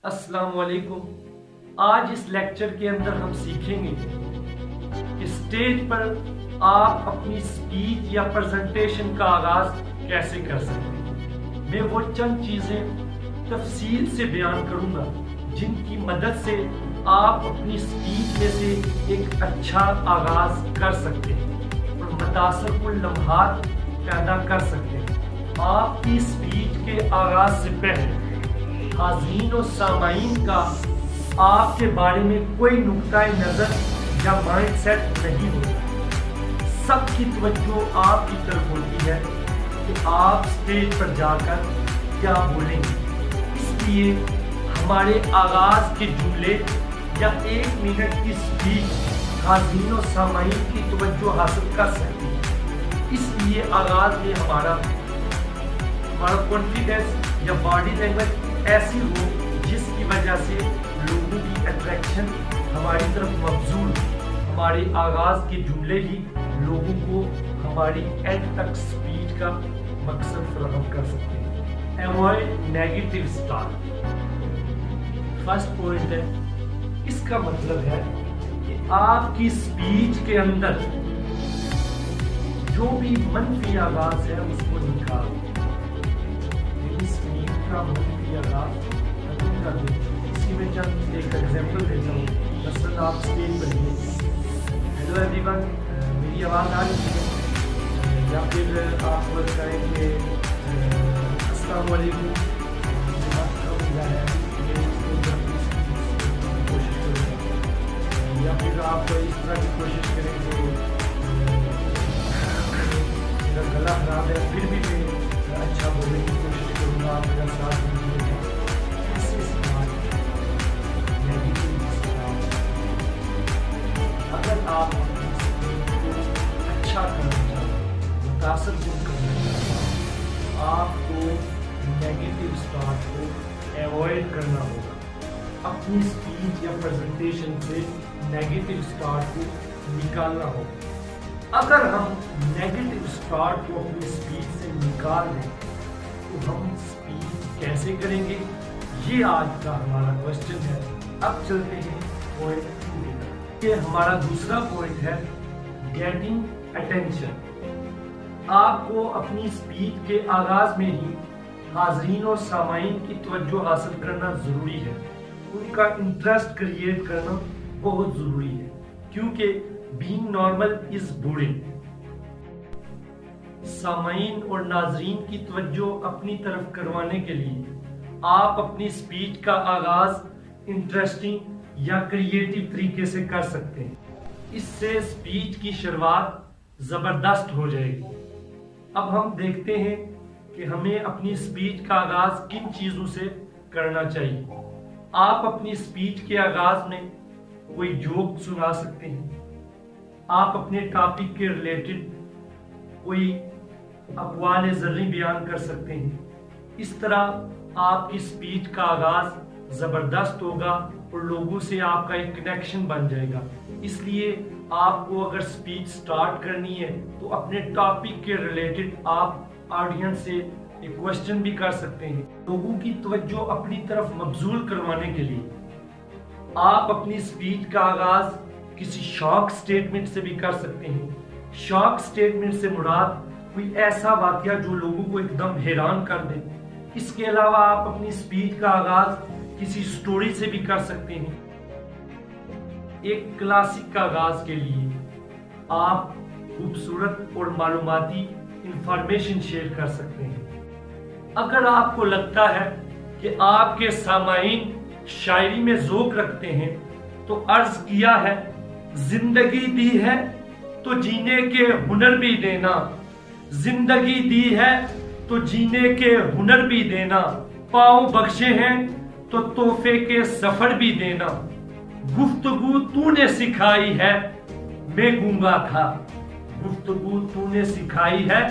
अस्सलाम वालेकुम। आज इस लेक्चर के अंदर हम सीखेंगे कि स्टेज पर आप अपनी स्पीच या प्रेजेंटेशन का आगाज कैसे कर सकते हैं। मैं वो चंद चीजें तफसील से बयान करूंगा जिनकी मदद से आप अपनी स्पीच में से एक अच्छा आगाज कर सकते हैं और मुतासिर लम्हात पैदा कर सकते हैं। आपकी स्पीच के आगाज से पहले हाज़रीन और सामाईन का आपके बारे में कोई नुक्ता नज़र या माइंड सेट नहीं होता। सबकी तवज्जो आपकी तरफ होती है कि आप स्टेज पर जाकर क्या बोलेंगे। इसलिए हमारे आगाज के जुमले या 1 मिनट की स्पीच हाज़रीन और सामाईन की तवज्जो हासिल कर सकती है। इसलिए आगाज में हमारा कॉन्फिडेंस या बॉडी लैंग्वेज ऐसी हो जिसकी वजह से लोगों की अट्रैक्शन हमारी तरफ मबजूल, हमारे आगाज के जुमले ही लोगों को हमारी एंड तक स्पीच का मकसद फराहम कर सकते हैं। Avoid negative start. First point है, इसका मतलब है कि आपकी स्पीच के अंदर जो भी मनफी आगाज है उसको निकाल स्पीच का मनफी आगाज खत्म कर दें। इसी में चंद एक एग्जाम्पल देता हूँ। मसलन आप स्टेज पर हैं, हेलो एवरीवन, मेरी आवाज़ आ रही है, या फिर आप कहेंगे अस्सलाम वालेकुम, कोशिश करूँगा। या फिर आप इस तरह की कोशिश करेंगे, मेरा गला खराब है फिर भी मैं अच्छा बोलने की कोशिश करूँगा, आप मेरा साथ दीजिएगा। ऐसे सवाल अगर आप को अच्छा करना चाहते, मुतासर करना चाहते, आपको नेगेटिव स्टार्ट को अवॉइड करना होगा। अपनी स्पीच या प्रेजेंटेशन से नेगेटिव स्टार्ट को निकालना होगा। अगर हम नेगेटिव स्टार्ट को अपनी स्पीच से निकाल दें तो हम स्पीच कैसे करेंगे, ये आज का हमारा क्वेश्चन है। अब चलते हैं पॉइंट 2 की तरफ। ये हमारा दूसरा पॉइंट है, गेटिंग अटेंशन। आपको अपनी स्पीच के आगाज में ही हाज़रीन और सामाईन की तवज्जो हासिल करना ज़रूरी है। उनका इंटरेस्ट क्रिएट करना बहुत ज़रूरी है, क्योंकि बीइंग नॉर्मल इज बोरिंग। सामाईन और नाजरीन की तवज्जो अपनी तरफ करवाने के लिए आप अपनी स्पीच का आगाज इंटरेस्टिंग या क्रिएटिव तरीके से कर सकते हैं। इससे स्पीच की शुरुआत जबरदस्त हो जाएगी। अब हम देखते हैं कि हमें अपनी स्पीच का आगाज किन चीजों से करना चाहिए। आप अपनी स्पीच के आगाज में कोई जोक सुना सकते हैं। आप अपने टॉपिक के रिलेटेड कोई अक़वाल ज़र्री बयान कर सकते हैं। इस तरह आपकी स्पीच का आगाज ज़बरदस्त होगा और लोगों से आपका एक कनेक्शन बन जाएगा। इसलिए आपको अगर स्पीच स्टार्ट करनी है तो अपने टॉपिक के रिलेटेड आप ऑडियंस से एक क्वेश्चन भी कर सकते हैं। लोगों की तवज्जो अपनी तरफ मबजूल करवाने के लिए आप अपनी स्पीच का आगाज किसी शॉक स्टेटमेंट से भी कर सकते हैं। शॉक स्टेटमेंट से मुराद कोई ऐसा वाकया जो लोगों को एकदम हैरान कर दे। इसके अलावा आप अपनी स्पीच का आगाज किसी स्टोरी से भी कर सकते हैं। एक क्लासिक का आगाज के लिए आप खूबसूरत और मालूमाती इंफॉर्मेशन शेयर कर सकते हैं। अगर आपको लगता है कि आपके सामाईन शायरी में ज़ौक़ रखते हैं तो अर्ज किया है, जिंदगी दी है तो जीने के हुनर भी देना, जिंदगी दी है तो जीने के हुनर भी देना, पाँव बख्शे हैं तो तोहफे के सफर भी देना, गुफ्तगू तूने सिखाई है मैं गूंगा था, गुफ्तगू तूने सिखाई है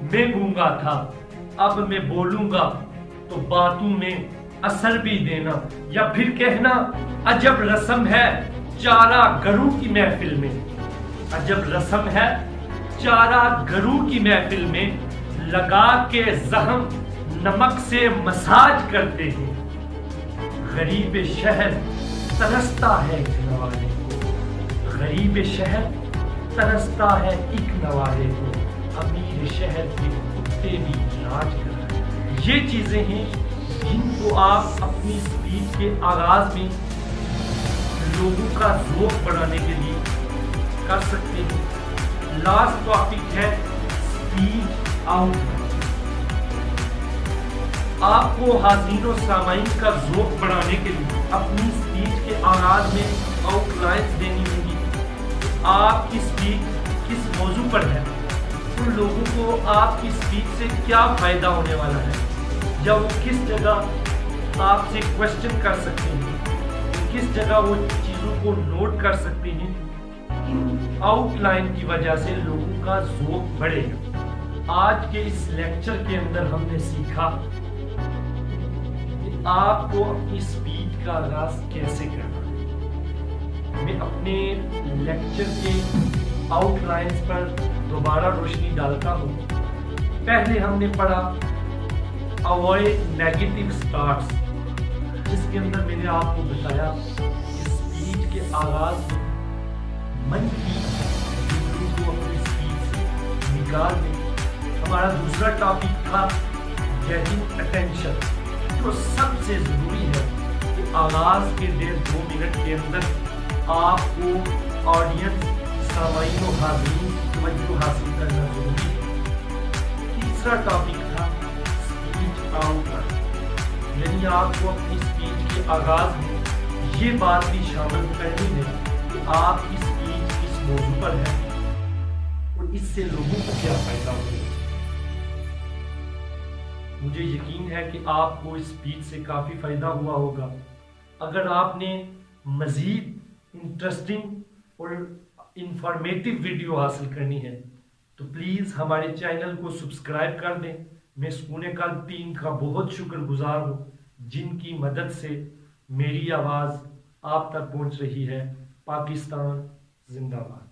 मैं गूंगा था, अब मैं बोलूंगा तो बातों में असर भी देना। या फिर कहना, अजब रस्म है चारा गरू की महफिल में, अजब रस्म है चारा गरू की महफिल में, लगा के जख्म नमक से मसाज करते हैं, غریب شہر ترستا ہے ایک نوالے کو، غریب شہر ترستا ہے ایک نوالے کو، امیر شہر کے کتے بھی راج کر رہے ہیں۔ یہ چیزیں ہیں جن کو آپ اپنی اسپیچ کے آغاز میں لوگوں کا ذوق بڑھانے کے لیے کر سکتے ہیں۔ لاسٹ ٹاپک ہے اسپیچ آؤٹ لائن۔ آپ کو حاضرین و سامعین کا ذوق بڑھانے کے لیے اپنی اسپیچ کے آغاز میں آؤٹ لائنز دینی ہوں گی۔ آپ کی اسپیچ کس موضوع پر ہے، ان لوگوں کو آپ کی اسپیچ سے کیا فائدہ ہونے والا ہے، یا وہ کس جگہ آپ سے کوشچن کر سکتے ہیں، کس جگہ وہ چیزوں کو نوٹ کر سکتے ہیں۔ ان آؤٹ لائن کی وجہ سے لوگوں کا ذوق بڑھے گا۔ آج کے اس لیکچر کے اندر ہم نے سیکھا کہ آپ کو اپنی اسپیچ کا آغاز کیسے کرنا ہے۔ میں اپنے لیکچر کے آؤٹ لائنز پر دوبارہ روشنی ڈالتا ہوں۔ پہلے ہم نے پڑھا اوائڈ نیگیٹو سٹارٹس، جس کے اندر میں نے آپ کو بتایا کہ اسپیچ کے آغاز میں منفی چیزوں کو اپنی اسپیچ سے نکال دیں۔ ہمارا دوسرا ٹاپک تھا گیٹنگ اٹینشن، جو سب سے ضروری ہے کہ آغاز کے 1.5-2 منٹ کے اندر آپ کو آڈینس، سامعین و حاضرین کی توجہ حاصل کرنا ضروری ہے۔ تیسرا ٹاپک تھا اسپیچ آؤٹ لائن، یعنی آپ کو اپنی اسپیچ کے آغاز میں یہ بات بھی شامل کرنی ہے کہ آپ کی اسپیچ کس موضوع پر ہے اور اس سے لوگوں کو کیا فائدہ ہوگا۔ مجھے یقین ہے کہ آپ کو اس اسپیچ سے کافی فائدہ ہوا ہوگا۔ اگر آپ نے مزید انٹرسٹنگ اور انفارمیٹیو ویڈیو حاصل کرنی ہے تو پلیز ہمارے چینل کو سبسکرائب کر دیں۔ میں سکون قلب ٹیم کا بہت شکر گزار ہوں، جن کی مدد سے میری آواز آپ تک پہنچ رہی ہے۔ پاکستان زندہ باد۔